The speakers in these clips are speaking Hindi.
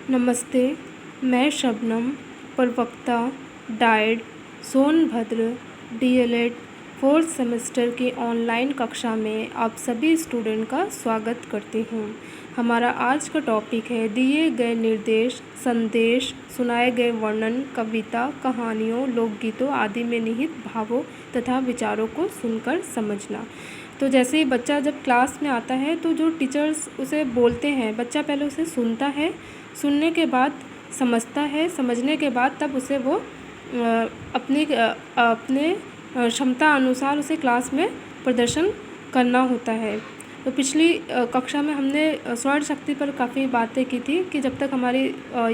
नमस्ते। मैं शबनम, प्रवक्ता diet Sonbhadra DElEd fourth semester की ऑनलाइन कक्षा में आप सभी स्टूडेंट का स्वागत करती हूँ। हमारा आज का टॉपिक है दिए गए निर्देश, संदेश, सुनाए गए वर्णन, कविता, कहानियों, लोकगीतों आदि में निहित भावों तथा विचारों को सुनकर समझना। तो जैसे ही बच्चा जब क्लास में आता है तो जो टीचर्स उसे बोलते हैं, बच्चा पहले उसे सुनता है, सुनने के बाद समझता है, समझने के बाद तब उसे वो अपने क्षमता अनुसार उसे क्लास में प्रदर्शन करना होता है। तो पिछली कक्षा में हमने स्वर्ण शक्ति पर काफ़ी बातें की थी कि जब तक हमारी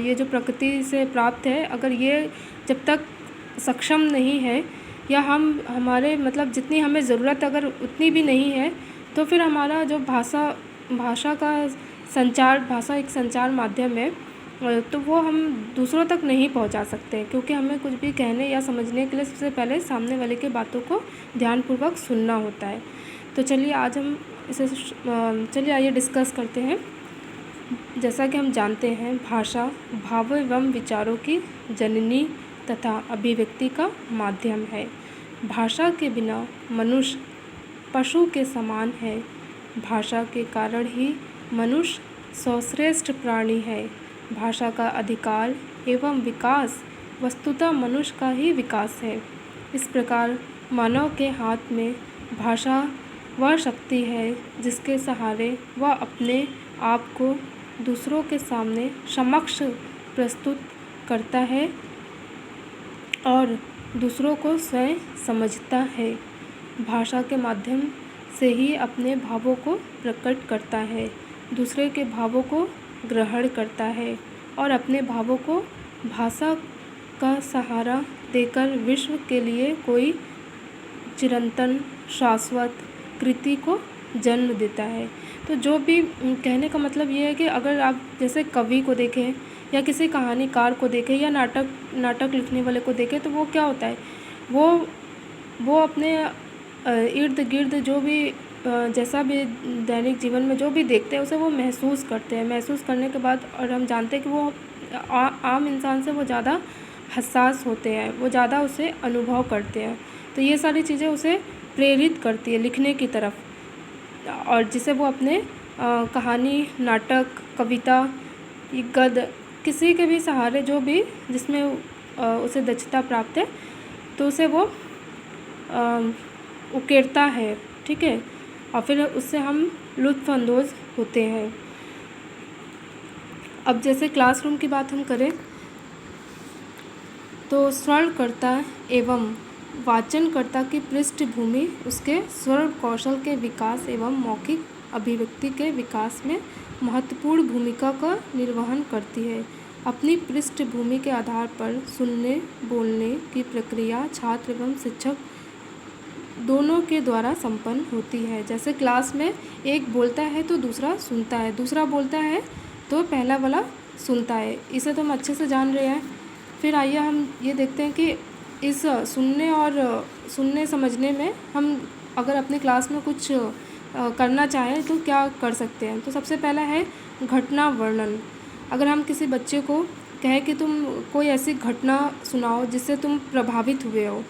ये जो प्रकृति से प्राप्त है, अगर ये जब तक सक्षम नहीं है या हमारे मतलब जितनी हमें ज़रूरत अगर उतनी भी नहीं है, तो फिर हमारा जो भाषा का संचार, भाषा एक संचार माध्यम है, तो वो हम दूसरों तक नहीं पहुंचा सकते, क्योंकि हमें कुछ भी कहने या समझने के लिए सबसे पहले सामने वाले की बातों को ध्यानपूर्वक सुनना होता है। तो चलिए आइए डिस्कस करते हैं। जैसा कि हम जानते हैं, भाषा भावों एवं विचारों की जननी तथा अभिव्यक्ति का माध्यम है। भाषा के बिना मनुष्य पशु के समान है। भाषा के कारण ही मनुष्य सर्वश्रेष्ठ प्राणी है। भाषा का अधिकार एवं विकास वस्तुतः मनुष्य का ही विकास है। इस प्रकार मानव के हाथ में भाषा वह शक्ति है जिसके सहारे वह अपने आप को दूसरों के सामने समक्ष प्रस्तुत करता है और दूसरों को स्वयं समझता है। भाषा के माध्यम से ही अपने भावों को प्रकट करता है, दूसरे के भावों को ग्रहण करता है और अपने भावों को भाषा का सहारा देकर विश्व के लिए कोई चिरंतन शाश्वत कृति को जन्म देता है। तो जो भी कहने का मतलब ये है कि अगर आप जैसे कवि को देखें या किसी कहानीकार को देखें या नाटक लिखने वाले को देखें, तो वो क्या होता है, वो अपने इर्द गिर्द जो भी जैसा भी दैनिक जीवन में जो भी देखते हैं उसे वो महसूस करते हैं। महसूस करने के बाद और हम जानते हैं कि वो आम इंसान से वो ज़्यादा हसास होते हैं, वो ज़्यादा उसे अनुभव करते हैं। तो ये सारी चीज़ें उसे प्रेरित करती है लिखने की तरफ, और जिसे वो अपने कहानी, नाटक, कविता, गद्य किसी के भी सहारे जो भी जिसमें उसे दक्षता प्राप्त है, तो उसे वो उकेरता है, ठीक है, और फिर उससे हम लुत्फ़अंदोज़ होते हैं। अब जैसे क्लासरूम की बात हम करें तो श्रवणकर्ता एवं वाचनकर्ता की पृष्ठभूमि उसके श्रवण कौशल के विकास एवं मौखिक अभिव्यक्ति के विकास में महत्वपूर्ण भूमिका का निर्वहन करती है। अपनी पृष्ठभूमि के आधार पर सुनने बोलने की प्रक्रिया छात्र एवं शिक्षक दोनों के द्वारा संपन्न होती है। जैसे क्लास में एक बोलता है तो दूसरा सुनता है, दूसरा बोलता है तो पहला वाला सुनता है। इसे तो हम अच्छे से जान रहे हैं। फिर आइए हम ये देखते हैं कि इस सुनने समझने में हम अगर अपने क्लास में कुछ करना चाहें तो क्या कर सकते हैं। तो सबसे पहला है घटना वर्णन। अगर हम किसी बच्चे को कहें कि तुम कोई ऐसी घटना सुनाओ जिससे तुम प्रभावित हुए हो,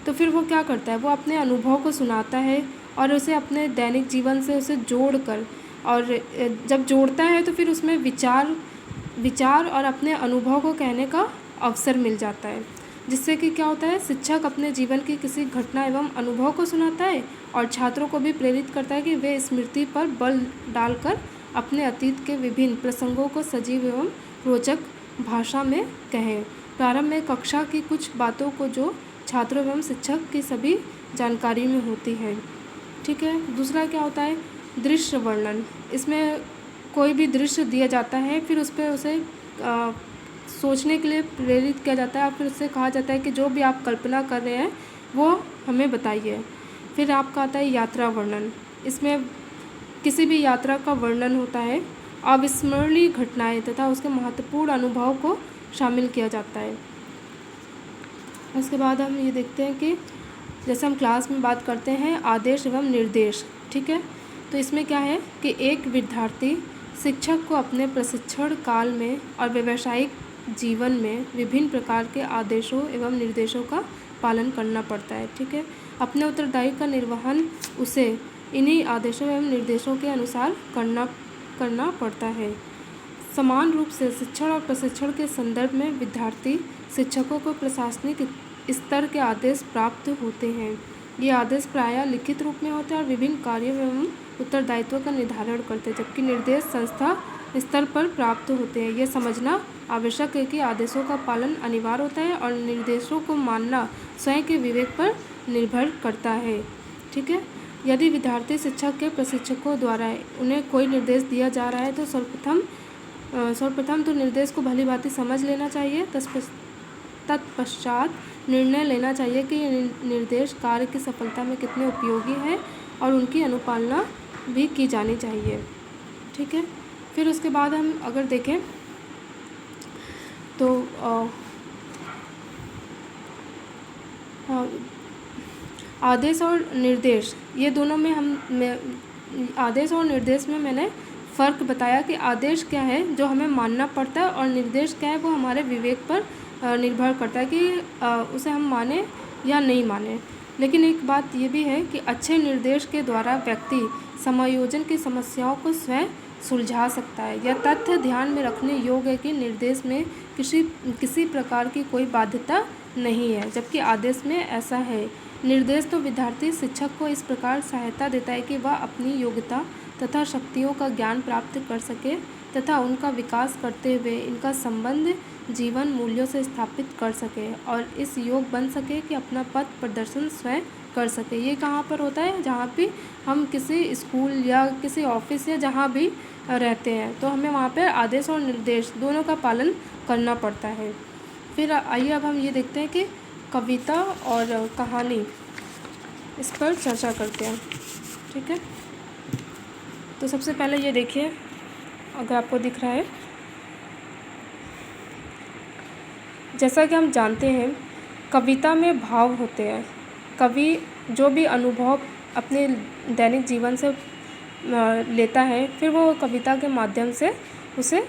तो फिर वो क्या करता है, वो अपने अनुभव को सुनाता है और उसे अपने दैनिक जीवन से उसे जोड़कर, और जब जोड़ता है तो फिर उसमें विचार और अपने अनुभव को कहने का अवसर मिल जाता है, जिससे कि क्या होता है, शिक्षक अपने जीवन की किसी घटना एवं अनुभव को सुनाता है और छात्रों को भी प्रेरित करता है कि वे स्मृति पर बल डालकर अपने अतीत के विभिन्न प्रसंगों को सजीव एवं रोचक भाषा में कहें। प्रारंभ में कक्षा की कुछ बातों को जो छात्रों एवं शिक्षक की सभी जानकारी में होती है, ठीक है। दूसरा क्या होता है, दृश्य वर्णन। इसमें कोई भी दृश्य दिया जाता है, फिर उस पर उसे सोचने के लिए प्रेरित किया जाता है और फिर उससे कहा जाता है कि जो भी आप कल्पना कर रहे हैं वो हमें बताइए। फिर आपका आता है यात्रा वर्णन। इसमें किसी भी यात्रा का वर्णन होता है, अविस्मरणीय घटनाएं तथा उसके महत्वपूर्ण अनुभव को शामिल किया जाता है। उसके बाद हम ये देखते हैं कि जैसे हम क्लास में बात करते हैं आदेश एवं निर्देश, ठीक है। तो इसमें क्या है कि एक विद्यार्थी शिक्षक को अपने प्रशिक्षण काल में और व्यावसायिक जीवन में विभिन्न प्रकार के आदेशों एवं निर्देशों का पालन करना पड़ता है। ठीक है, अपने उत्तरदायित्व का निर्वहन उसे इन्हीं आदेशों एवं निर्देशों के अनुसार करना पड़ता है। समान रूप से शिक्षण और प्रशिक्षण के संदर्भ में विद्यार्थी शिक्षकों को प्रशासनिक स्तर के आदेश प्राप्त होते हैं। ये आदेश प्रायः लिखित रूप में होते हैं और विभिन्न कार्यों एवं उत्तरदायित्व का निर्धारण करते हैं, जबकि निर्देश संस्था स्तर पर प्राप्त होते हैं। ये समझना आवश्यक है कि आदेशों का पालन अनिवार्य होता है और निर्देशों को मानना स्वयं के विवेक पर निर्भर करता है। ठीक है, यदि विद्यार्थी शिक्षक के प्रशिक्षकों द्वारा उन्हें कोई निर्देश दिया जा रहा है तो सर्वप्रथम तो निर्देश को भली भांति समझ लेना चाहिए। तत्पश्चात निर्णय लेना चाहिए कि निर्देश कार्य की सफलता में कितने उपयोगी है और उनकी अनुपालना भी की जानी चाहिए। ठीक है, फिर उसके बाद हम अगर देखें तो आदेश और निर्देश, ये दोनों में आदेश और निर्देश में मैंने फ़र्क बताया कि आदेश क्या है जो हमें मानना पड़ता है और निर्देश क्या है वो हमारे विवेक पर निर्भर करता है कि उसे हम माने या नहीं माने। लेकिन एक बात ये भी है कि अच्छे निर्देश के द्वारा व्यक्ति समायोजन की समस्याओं को स्वयं सुलझा सकता है। यह तथ्य ध्यान में रखने योग्य है कि निर्देश में किसी प्रकार की कोई बाध्यता नहीं है, जबकि आदेश में ऐसा है। निर्देश तो विद्यार्थी शिक्षक को इस प्रकार सहायता देता है कि वह अपनी योग्यता तथा शक्तियों का ज्ञान प्राप्त कर सके तथा उनका विकास करते हुए इनका संबंध जीवन मूल्यों से स्थापित कर सके और इस योग बन सके कि अपना पथ प्रदर्शन स्वयं कर सके। ये कहाँ पर होता है? जहाँ पे हम किसी स्कूल या किसी ऑफिस या जहाँ भी रहते हैं तो हमें वहाँ पर आदेश और निर्देश दोनों का पालन करना पड़ता है। फिर आइए अब हम ये देखते हैं कि कविता और कहानी, इस पर चर्चा करते हैं। ठीक है, तो सबसे पहले ये देखिए, अगर आपको दिख रहा है, जैसा कि हम जानते हैं कविता में भाव होते हैं। कवि जो भी अनुभव अपने दैनिक जीवन से लेता है फिर वो कविता के माध्यम से उसे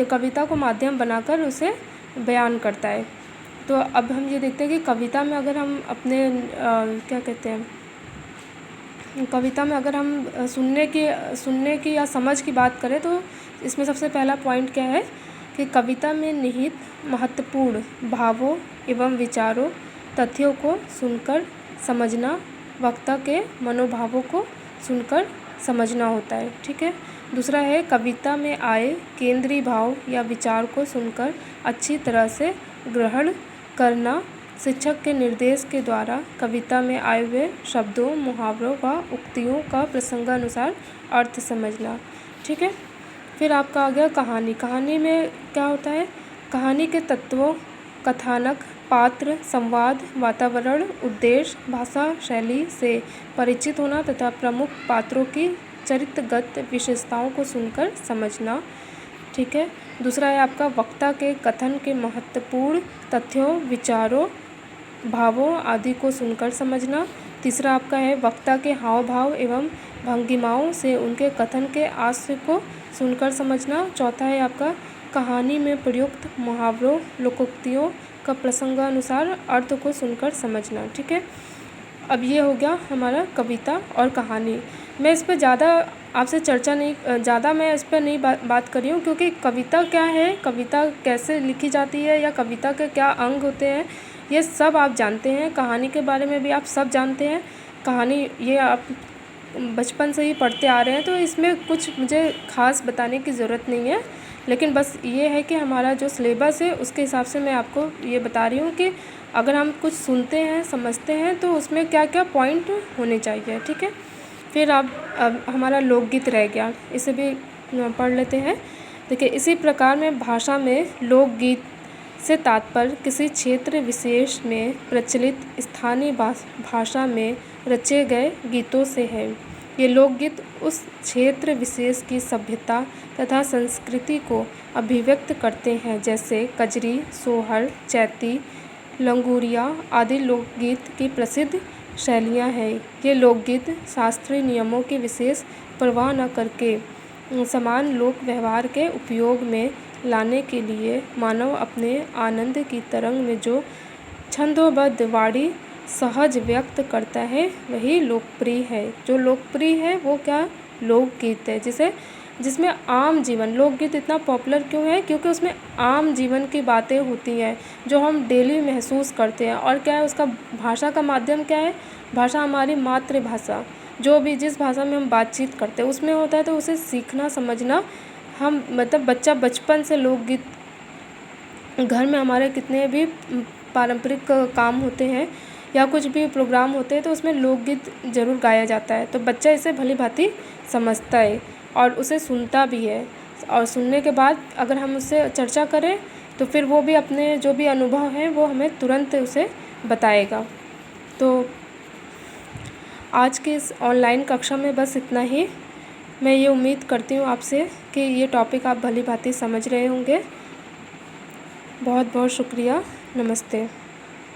कविता को माध्यम बनाकर उसे बयान करता है। तो अब हम ये देखते हैं कि कविता में अगर हम अपने क्या कहते हैं, कविता में अगर हम सुनने की या समझ की बात करें तो इसमें सबसे पहला पॉइंट क्या है कि कविता में निहित महत्वपूर्ण भावों एवं विचारों तथ्यों को सुनकर समझना, वक्ता के मनोभावों को सुनकर समझना होता है। ठीक है, दूसरा है कविता में आए केंद्रीय भाव या विचार को सुनकर अच्छी तरह से ग्रहण करना, शिक्षक के निर्देश के द्वारा कविता में आए हुए शब्दों, मुहावरों व उक्तियों का प्रसंगानुसार अर्थ समझना। ठीक है, फिर आपका आ गया कहानी। कहानी में क्या होता है? कहानी के तत्वों, कथानक, पात्र, संवाद, वातावरण, उद्देश्य, भाषा शैली से परिचित होना तथा प्रमुख पात्रों की चरित्रगत विशेषताओं को सुनकर समझना। ठीक है, दूसरा है आपका वक्ता के कथन के महत्वपूर्ण तथ्यों, विचारों, भावों आदि को सुनकर समझना। तीसरा आपका है वक्ता के हाव भाव एवं भंगिमाओं से उनके कथन के आशय को सुनकर समझना। चौथा है आपका कहानी में प्रयुक्त मुहावरों, लोकोक्तियों का प्रसंगानुसार अर्थ को सुनकर समझना। ठीक है, अब ये हो गया हमारा कविता और कहानी। मैं इस पर ज़्यादा आपसे मैं इस पर नहीं बात कर रही हूँ, क्योंकि कविता क्या है, कविता कैसे लिखी जाती है या कविता के क्या अंग होते हैं ये सब आप जानते हैं। कहानी के बारे में भी आप सब जानते हैं। कहानी ये आप बचपन से ही पढ़ते आ रहे हैं, तो इसमें कुछ मुझे ख़ास बताने की ज़रूरत नहीं है। लेकिन बस ये है कि हमारा जो सिलेबस है उसके हिसाब से मैं आपको ये बता रही हूँ कि अगर हम कुछ सुनते हैं, समझते हैं तो उसमें क्या क्या पॉइंट होने चाहिए। ठीक है, फिर अब हमारा लोकगीत रह गया, इसे भी पढ़ लेते हैं। देखिए, इसी प्रकार में भाषा में लोकगीत से तात्पर्य किसी क्षेत्र विशेष में प्रचलित स्थानीय भाषा में रचे गए गीतों से है। ये लोकगीत उस क्षेत्र विशेष की सभ्यता तथा संस्कृति को अभिव्यक्त करते हैं, जैसे कजरी, सोहर, चैती, लंगूरिया आदि लोकगीत की प्रसिद्ध शैलियाँ हैं। ये लोकगीत शास्त्रीय नियमों की विशेष परवाह न करके समान लोक व्यवहार के उपयोग में लाने के लिए मानव अपने आनंद की तरंग में जो छंदोबद्ध वाणी सहज व्यक्त करता है वही लोकप्रिय है। जो लोकप्रिय है वो क्या, लोकगीत है, जिसमें आम जीवन, लोकगीत इतना पॉपुलर क्यों है, क्योंकि उसमें आम जीवन की बातें होती हैं जो हम डेली महसूस करते हैं। और क्या है, उसका भाषा का माध्यम क्या है, भाषा हमारी मातृभाषा, जो भी जिस भाषा में हम बातचीत करते हैं उसमें होता है, तो उसे सीखना समझना हम मतलब बच्चा बचपन से लोकगीत, घर में हमारे कितने भी पारंपरिक काम होते हैं या कुछ भी प्रोग्राम होते हैं तो उसमें लोकगीत ज़रूर गाया जाता है, तो बच्चा इसे भली भांति समझता है और उसे सुनता भी है। और सुनने के बाद अगर हम उससे चर्चा करें तो फिर वो भी अपने जो भी अनुभव हैं वो हमें तुरंत उसे बताएगा। तो आज की इस ऑनलाइन कक्षा में बस इतना ही। मैं ये उम्मीद करती हूँ आपसे कि ये टॉपिक आप भली भांति समझ रहे होंगे। बहुत बहुत शुक्रिया। नमस्ते।